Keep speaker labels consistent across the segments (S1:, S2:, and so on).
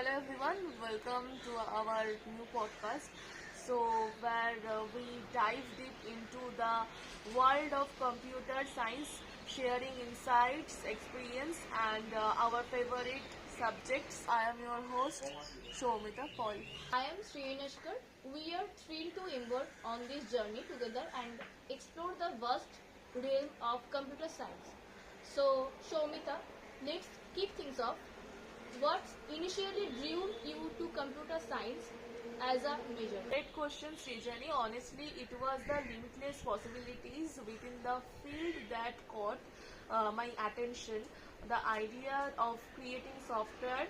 S1: Hello everyone, welcome to our new podcast. So, where we dive deep into the world of computer science, sharing insights, experience, and our favorite subjects. I am your host, Shomita Paul.
S2: I am Srinashkar. We are thrilled to embark on this journey together and explore the vast realm of computer science. So, Shomita, let's kick things off. What initially drew you to computer science as a major?
S1: Great question, Srijani. Honestly, it was the limitless possibilities within the field that caught my attention. The idea of creating software,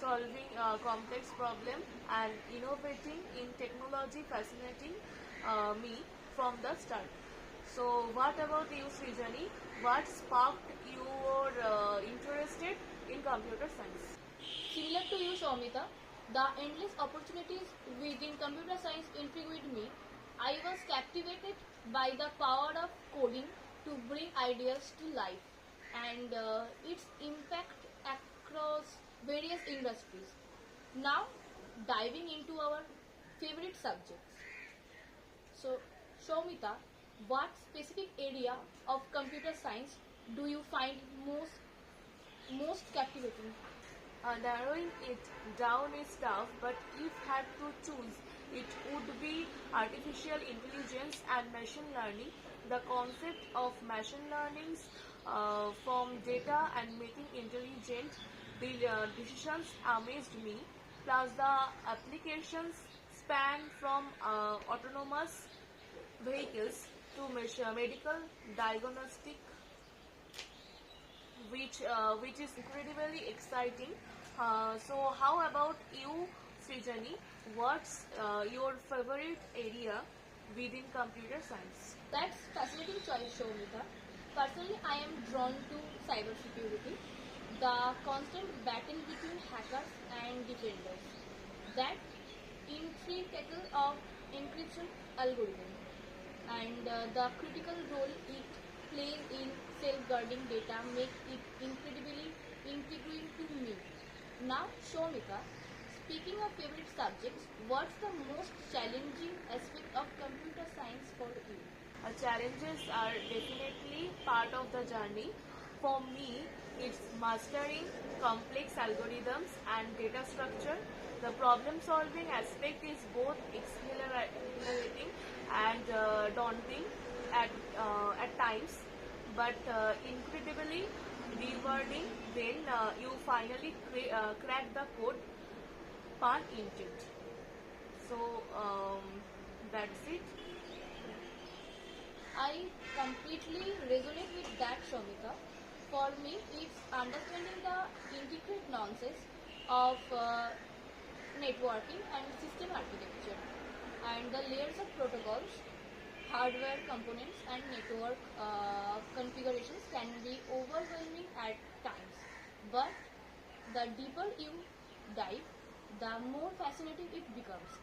S1: solving complex problem, and innovating in technology fascinating me from the start. So, what about you, Srijani? What sparked your interested in computer science?
S2: Similar to you, Shomita, the endless opportunities within computer science intrigued me. I was captivated by the power of coding to bring ideas to life and its impact across various industries. Now, diving into our favorite subjects. So, Shomita, what specific area of computer science do you find most captivating?
S1: Narrowing it down is tough, but if had to choose, it would be artificial intelligence and machine learning. The concept of machine learning from data and making intelligent decisions amazed me. Plus, the applications span from autonomous vehicles to medical diagnostic, which is incredibly exciting. So, how about you, Srijani? What's your favorite area within computer science?
S2: That's fascinating choice, Shomita. Personally, I am drawn to cybersecurity, the constant battle between hackers and defenders, that intricate of encryption algorithm, and the critical role it plays in safeguarding data make it incredibly intriguing to me. Now, Shomita, speaking of favorite subjects, what's the most challenging aspect of computer science for you?
S1: Challenges are definitely part of the journey. For me, it's mastering complex algorithms and data structure. The problem solving aspect is both exhilarating and daunting at times, but incredibly rewarding when you finally crack the code, pun intended. So that's it.
S2: I completely resonate with that, Shomita. For me, it's understanding the intricate nuances of networking and system architecture and the layers of protocols, hardware components, and network configurations can be overwhelming at times. But the deeper you dive, the more fascinating it becomes.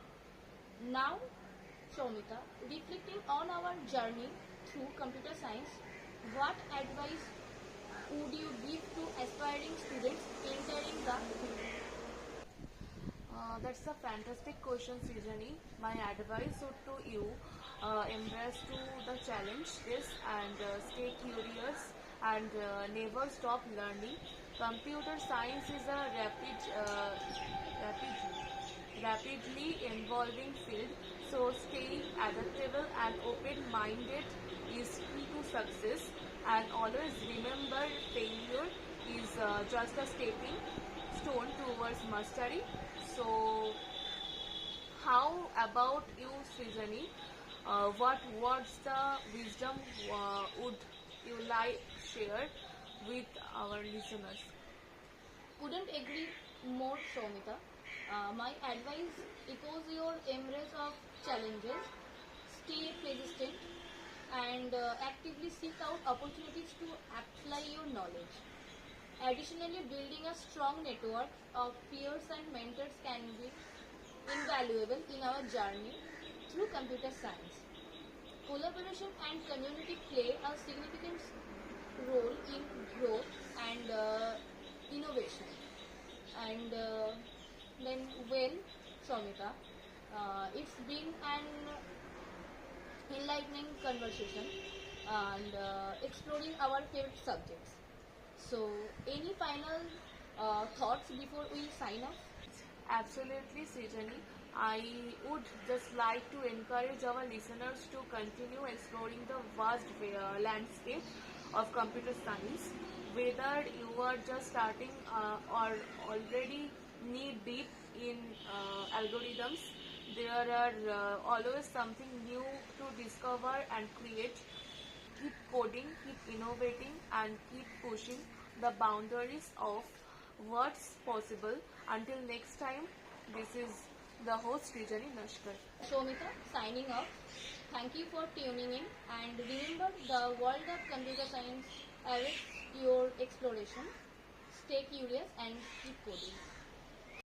S2: Now, Shomita, reflecting on our journey through computer science, what advice would you give to aspiring students entering the field?
S1: That's a fantastic question, Srijani. My advice would to you, embrace to the challenge this and stay curious and never stop learning. Computer science is a rapidly evolving field, so staying adaptable and open-minded is key to success. And always remember, failure is just a stepping stone towards mastery. So, how about you, Srijani? What was the wisdom would you like share with our listeners?
S2: Couldn't agree more, Shomita. My advice echoes your embrace of challenges, stay persistent, and actively seek out opportunities to apply your knowledge. Additionally, building a strong network of peers and mentors can be invaluable in our journey through computer science. Collaboration and community play a significant role in growth and innovation. And then, well, Shomika, it's been an enlightening conversation and exploring our favorite subjects. So, any final thoughts before we sign off?
S1: Absolutely, Sejani. I would just like to encourage our listeners to continue exploring the vast landscape of computer science. Whether you are just starting or already knee deep in algorithms, there are always something new to discover and create. Keep coding, keep innovating, and keep pushing the boundaries of what's possible. Until next time, this is the host Rijani Nashkar.
S2: Shomika, signing off. Thank you for tuning in and remember the world of computer science awaits your exploration. Stay curious and keep coding.